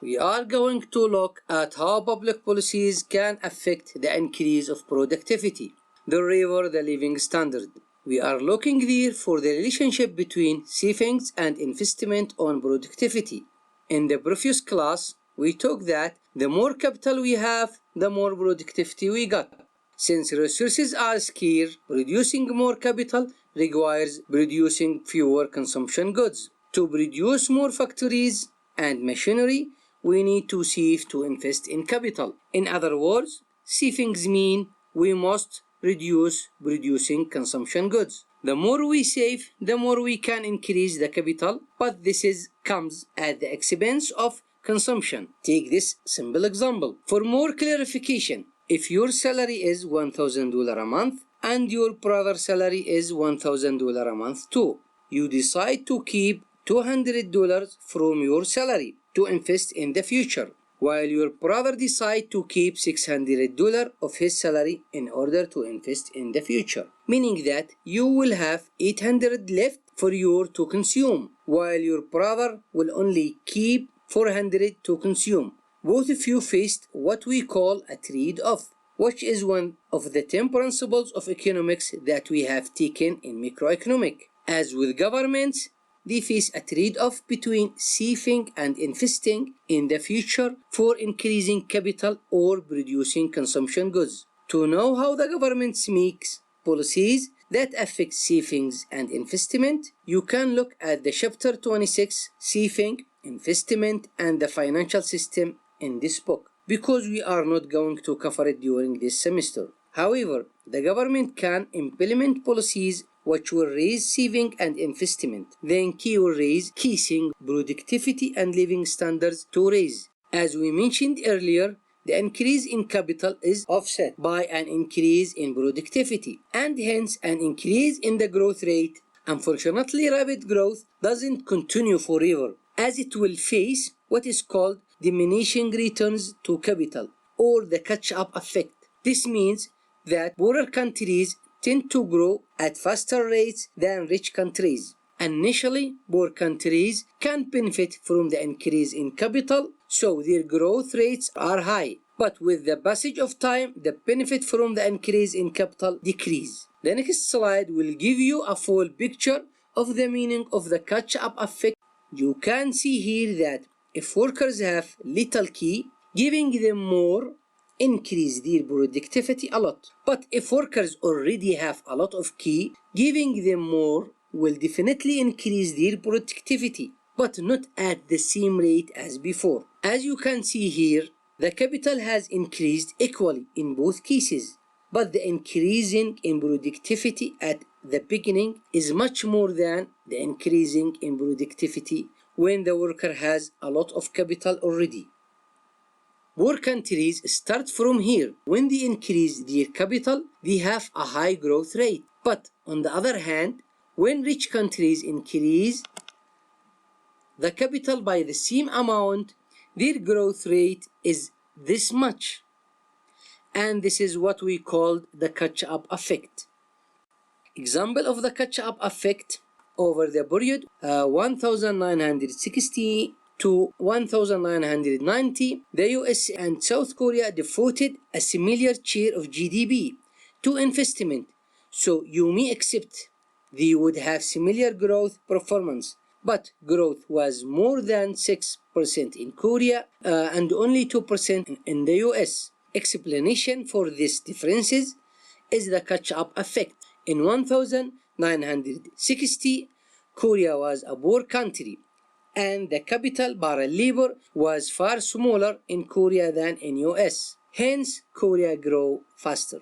we are going to look at how public policies can affect the increase of productivity. The river, the living standard. We are looking there for the relationship between savings and investment on productivity. In the previous class, we talked that the more capital we have, the more productivity we got. Since resources are scarce, producing more capital requires producing fewer consumption goods. To produce more factories and machinery, we need to save to invest in capital. In other words, savings mean we must reduce producing consumption goods. The more we save, the more we can increase the capital, but this comes at the expense of consumption. Take this simple example. For more clarification, if your salary is $1,000 a month and your brother's salary is $1,000 a month too, you decide to keep $200 from your salary to invest in the future, while your brother decides to keep $600 of his salary in order to invest in the future, meaning that you will have $800 left for you to consume, while your brother will only keep $400 to consume. Both of you faced what we call a trade-off, which is one of the 10 principles of economics that we have taken in microeconomics. As with governments, they face a trade-off between saving and investing in the future for increasing capital or producing consumption goods. To know how the government makes policies that affect savings and investment, you can look at the chapter 26, Saving, Investment and the Financial System in this book, because we are not going to cover it during this semester. However, the government can implement policies which will raise saving and investment. Then key will raise keeping productivity and living standards to raise. As we mentioned earlier, the increase in capital is offset by an increase in productivity and hence an increase in the growth rate. Unfortunately, rapid growth doesn't continue forever, as it will face what is called diminishing returns to capital or the catch-up effect. This means that poorer countries tend to grow at faster rates than rich countries. Initially, poor countries can benefit from the increase in capital, so their growth rates are high. But with the passage of time, the benefit from the increase in capital decreases. The next slide will give you a full picture of the meaning of the catch-up effect. You can see here that if workers have little key, giving them more increase their productivity a lot. But if workers already have a lot of key, giving them more will definitely increase their productivity, but not at the same rate as before. As you can see here, the capital has increased equally in both cases, but the increasing in productivity at the beginning is much more than the increasing in productivity when the worker has a lot of capital already. Poor countries start from here. When they increase their capital, they have a high growth rate. But on the other hand, when rich countries increase the capital by the same amount, their growth rate is this much. And this is what we call the catch-up effect. Example of the catch-up effect over the period 1960 to 1990, the US and South Korea devoted a similar share of GDP to investment. So you may accept they would have similar growth performance, but growth was more than 6% in Korea and only 2% in the US. Explanation for these differences is the catch-up effect. In 1960, Korea was a poor country, and the capital per labor was far smaller in Korea than in US. Hence, Korea grew faster.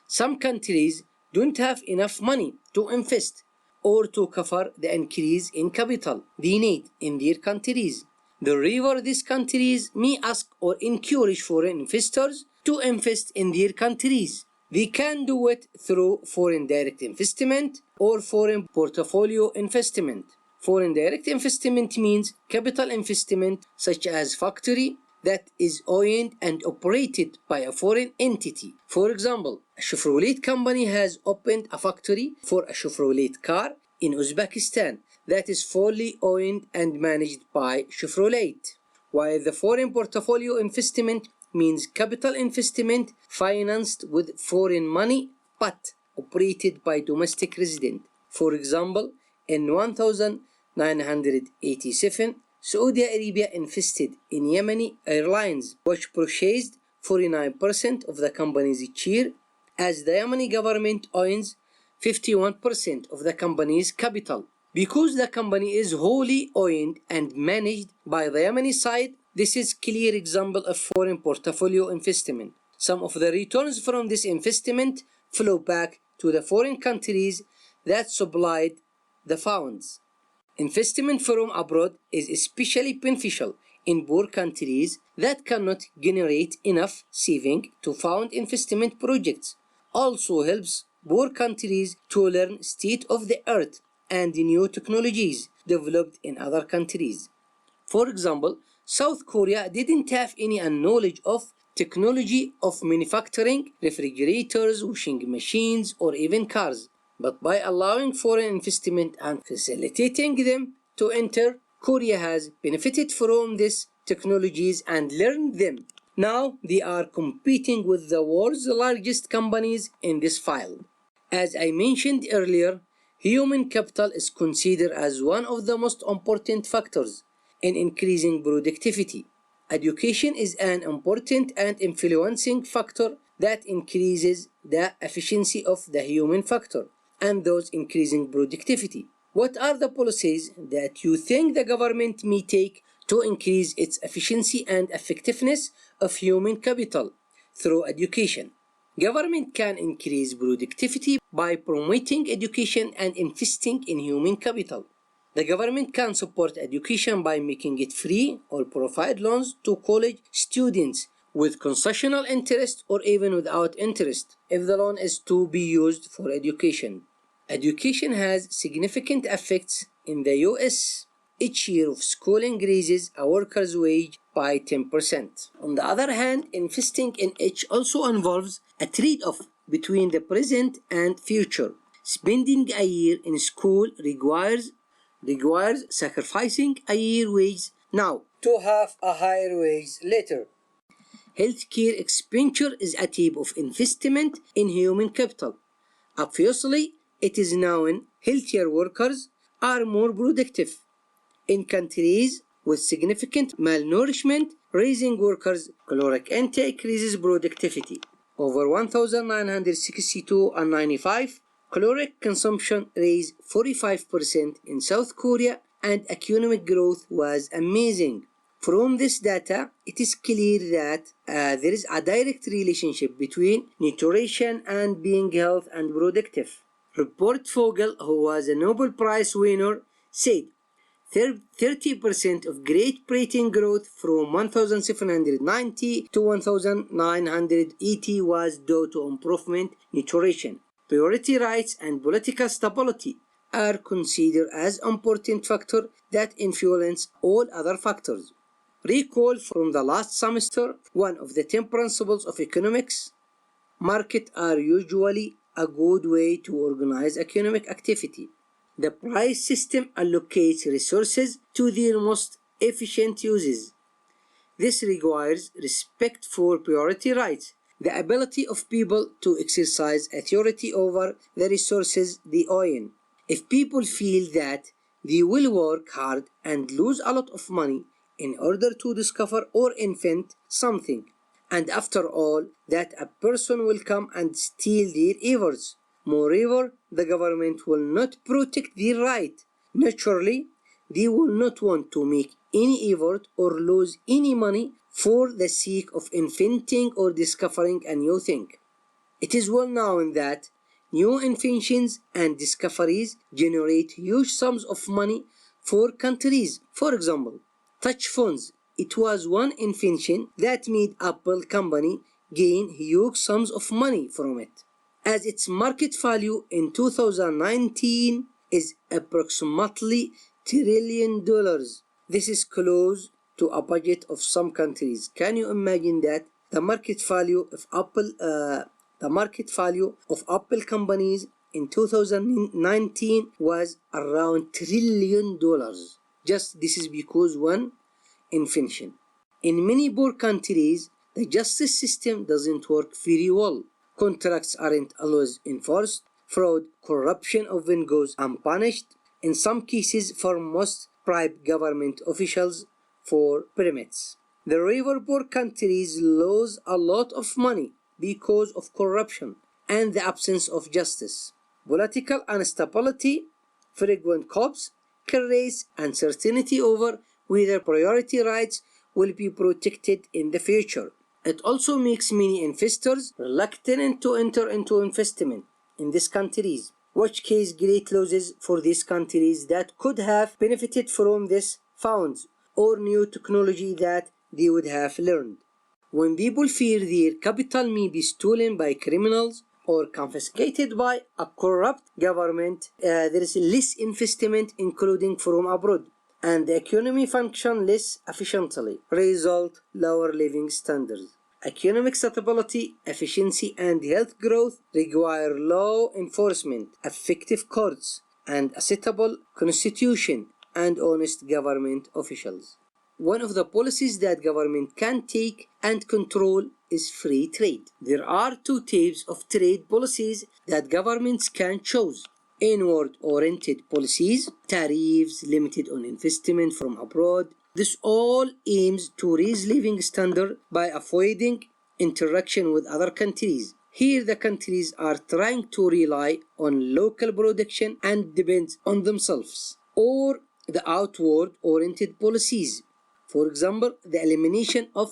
Some countries don't have enough money to invest or to cover the increase in capital they need in their countries. Therefore, these countries may ask or encourage foreign investors to invest in their countries. They can do it through foreign direct investment or foreign portfolio investment. Foreign direct investment means capital investment such as factory that is owned and operated by a foreign entity. For example, a Chevrolet company has opened a factory for a Chevrolet car in Uzbekistan that is fully owned and managed by Chevrolet. while the foreign portfolio investment means capital investment financed with foreign money but operated by domestic residents. For example, in 1987, Saudi Arabia invested in Yemeni Airlines, which purchased 49% of the company's share, as the Yemeni government owns 51% of the company's capital. Because the company is wholly owned and managed by the Yemeni side, this is a clear example of foreign portfolio investment. Some of the returns from this investment flow back to the foreign countries that supplied the funds. Investment from abroad is especially beneficial in poor countries that cannot generate enough saving to fund investment projects. Also helps poor countries to learn state-of-the-art and new technologies developed in other countries. For example, South Korea didn't have any knowledge of technology of manufacturing refrigerators, washing machines, or even cars. But by allowing foreign investment and facilitating them to enter, Korea has benefited from these technologies and learned them. Now they are competing with the world's largest companies in this field. As I mentioned earlier, human capital is considered as one of the most important factors in increasing productivity. Education is an important and influencing factor that increases the efficiency of the human factor and thus increasing productivity. What are the policies that you think the government may take to increase its efficiency and effectiveness of human capital through education? Government can increase productivity by promoting education and investing in human capital. The government can support education by making it free or provide loans to college students with concessional interest or even without interest if the loan is to be used for education. Education has significant effects in the US. Each year of schooling raises a worker's wage by 10%. On the other hand, investing in it also involves a trade-off between the present and future. Spending a year in school requires sacrificing a year wage now to have a higher wage later. Healthcare expenditure is a type of investment in human capital. Obviously, it is known healthier workers are more productive. In countries with significant malnourishment, raising workers' caloric intake increases productivity. Over 1962 and 95, caloric consumption raised 45% in South Korea and economic growth was amazing. From this data, it is clear that there is a direct relationship between nutrition and being healthy and productive. Robert Vogel, who was a Nobel Prize winner, said 30% of Great Britain growth from 1790 to 1980 was due to improvement nutrition. Priority rights and political stability are considered as important factors that influence all other factors. Recall from the last semester one of the 10 principles of economics. Markets are usually a good way to organize economic activity. The price system allocates resources to their most efficient uses. This requires respect for priority rights, the ability of people to exercise authority over the resources they own. If people feel that they will work hard and lose a lot of money in order to discover or invent something, and after all, that a person will come and steal their efforts. Moreover, the government will not protect their right. Naturally, they will not want to make any effort or lose any money for the sake of inventing or discovering a new thing. It is well known that new inventions and discoveries generate huge sums of money for countries. For example, touch phones. It was one invention that made Apple company gain huge sums of money from it, as its market value in 2019 is approximately $1 trillion. This is close to a budget of some countries. Can you imagine that? The market value of Apple companies in 2019 was around $1 trillion. Just this is because one invention. In many poor countries, the justice system doesn't work very well. Contracts aren't always enforced. Fraud, corruption often goes unpunished. In some cases, most bribe government officials for permits. The river poor countries lose a lot of money because of corruption and the absence of justice. Political instability, frequent coups, creates uncertainty over whether priority rights will be protected in the future. It also makes many investors reluctant to enter into investment in these countries, which causes great losses for these countries that could have benefited from these funds or new technology that they would have learned. When people fear their capital may be stolen by criminals or confiscated by a corrupt government, there is less investment, including from abroad, and the economy function less efficiently. Result: lower living standards. Economic stability, efficiency, and health growth require law enforcement, effective courts, and a suitable constitution and honest government officials. One of the policies that government can take and control is free trade. There are two types of trade policies that governments can choose: inward-oriented policies, tariffs limited on investment from abroad. This all aims to raise living standard by avoiding interaction with other countries. Here the countries are trying to rely on local production and depend on themselves. Or the outward-oriented policies. For example, the elimination of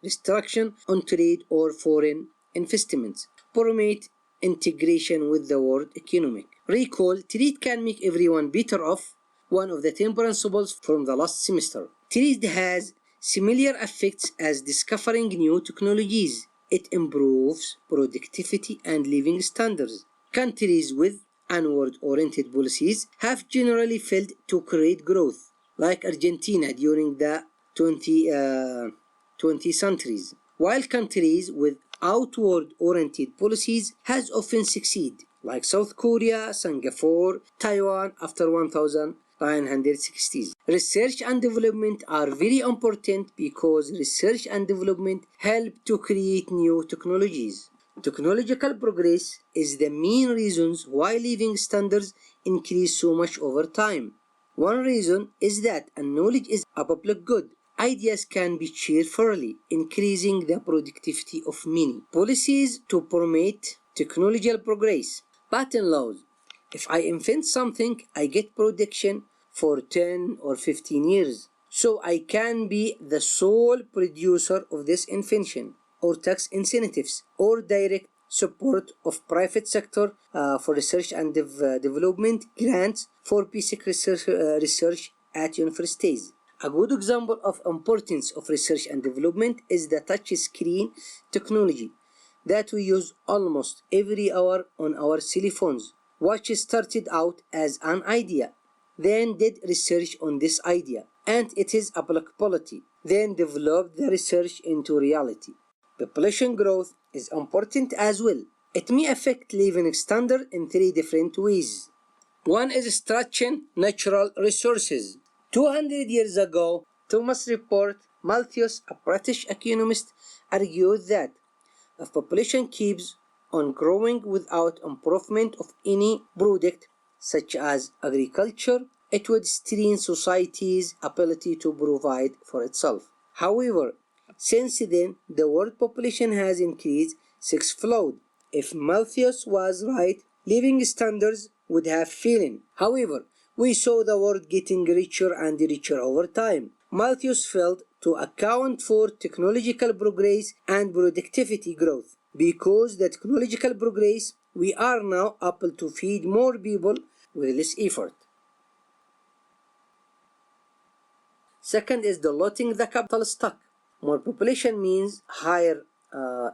restriction on trade or foreign investments. Promote integration with the world economic. Recall, trade can make everyone better off, one of the 10 principles from the last semester. Trade has similar effects as discovering new technologies. It improves productivity and living standards. Countries with inward-oriented policies have generally failed to create growth, like Argentina during the 20th centuries, while countries with outward-oriented policies has often succeeded, like South Korea, Singapore, Taiwan after 1960s. Research and development are very important because research and development help to create new technologies. Technological progress is the main reasons why living standards increase so much over time. One reason is that knowledge is a public good. Ideas can be shared fairly, increasing the productivity of many. Policies to promote technological progress. Patent laws. If I invent something, I get protection for 10 or 15 years. So I can be the sole producer of this invention. Or tax incentives, or direct support of private sector for research and development, grants for basic research at universities. A good example of importance of research and development is the touch screen technology that we use almost every hour on our cell phones, which started out as an idea, then did research on this idea, and it is applicability, then developed the research into reality. Population growth is important as well. It may affect living standard in three different ways. One is stretching natural resources. 200 years ago, Thomas Report Malthus, a British economist, argued that if population keeps on growing without improvement of any product, such as agriculture, it would strain society's ability to provide for itself. However, since then, the world population has increased sixfold. If Malthus was right, living standards would have fallen. However, we saw the world getting richer and richer over time. Malthus failed to account for technological progress and productivity growth. Because the technological progress, we are now able to feed more people with less effort. Second is diluting the capital stock. More population means higher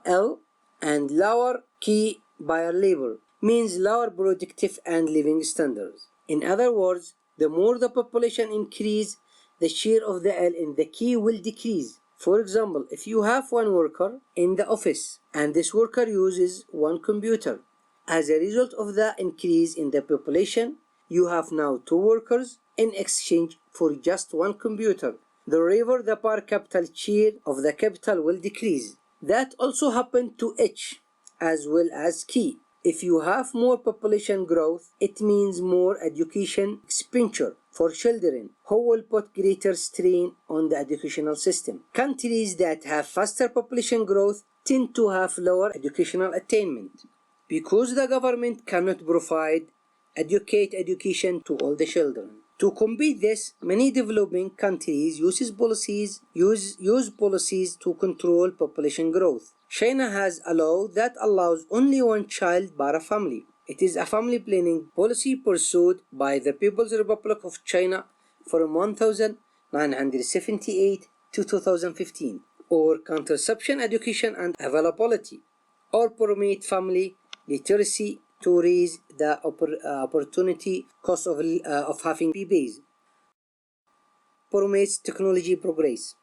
L and lower key buyer labor, means lower productive and living standards. In other words, the more the population increase, the share of the L in the key will decrease. For example, if you have one worker in the office and this worker uses one computer, as a result of the increase in the population, you have now two workers in exchange for just one computer. The river the per capita share of the capital will decrease. That also happened to H as well as K. If you have more population growth, it means more education expenditure for children, who will put greater strain on the educational system. Countries that have faster population growth tend to have lower educational attainment because the government cannot provide adequate education to all the children. To combat this, many developing countries use policies to control population growth. China has a law that allows only one child per family. It is a family planning policy pursued by the People's Republic of China from 1978 to 2015, or contraception education and availability, or promote family literacy to raise the opportunity cost of having babies. Promotes technology progress.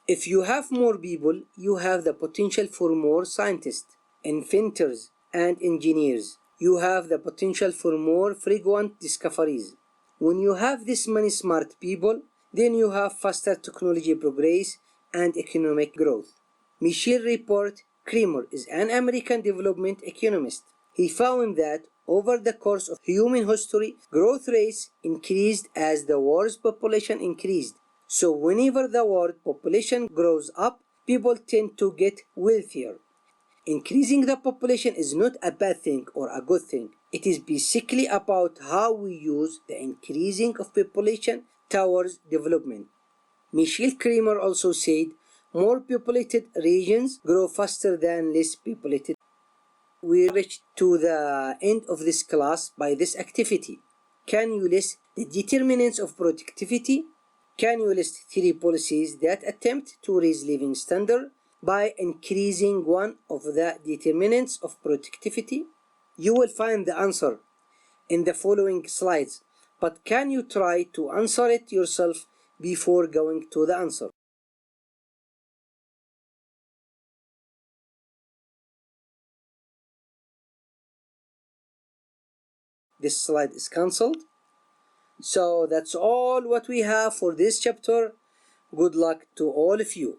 If you have more people, you have the potential for more scientists, inventors, and engineers. You have the potential for more frequent discoveries. When you have this many smart people, then you have faster technology progress and economic growth. Michel Report Kramer is an American development economist. He found that over the course of human history, growth rates increased as the world's population increased. So whenever the world population grows up, people tend to get wealthier. Increasing the population is not a bad thing or a good thing. It is basically about how we use the increasing of population towards development. Michel Kramer also said, more populated regions grow faster than less populated. We reached to the end of this class by this activity. Can you list the determinants of productivity? Can you list 3 policies that attempt to raise living standard by increasing one of the determinants of productivity? You will find the answer in the following slides, but can you try to answer it yourself before going to the answer? This slide is cancelled. So that's all what we have for this chapter. Good luck to all of you.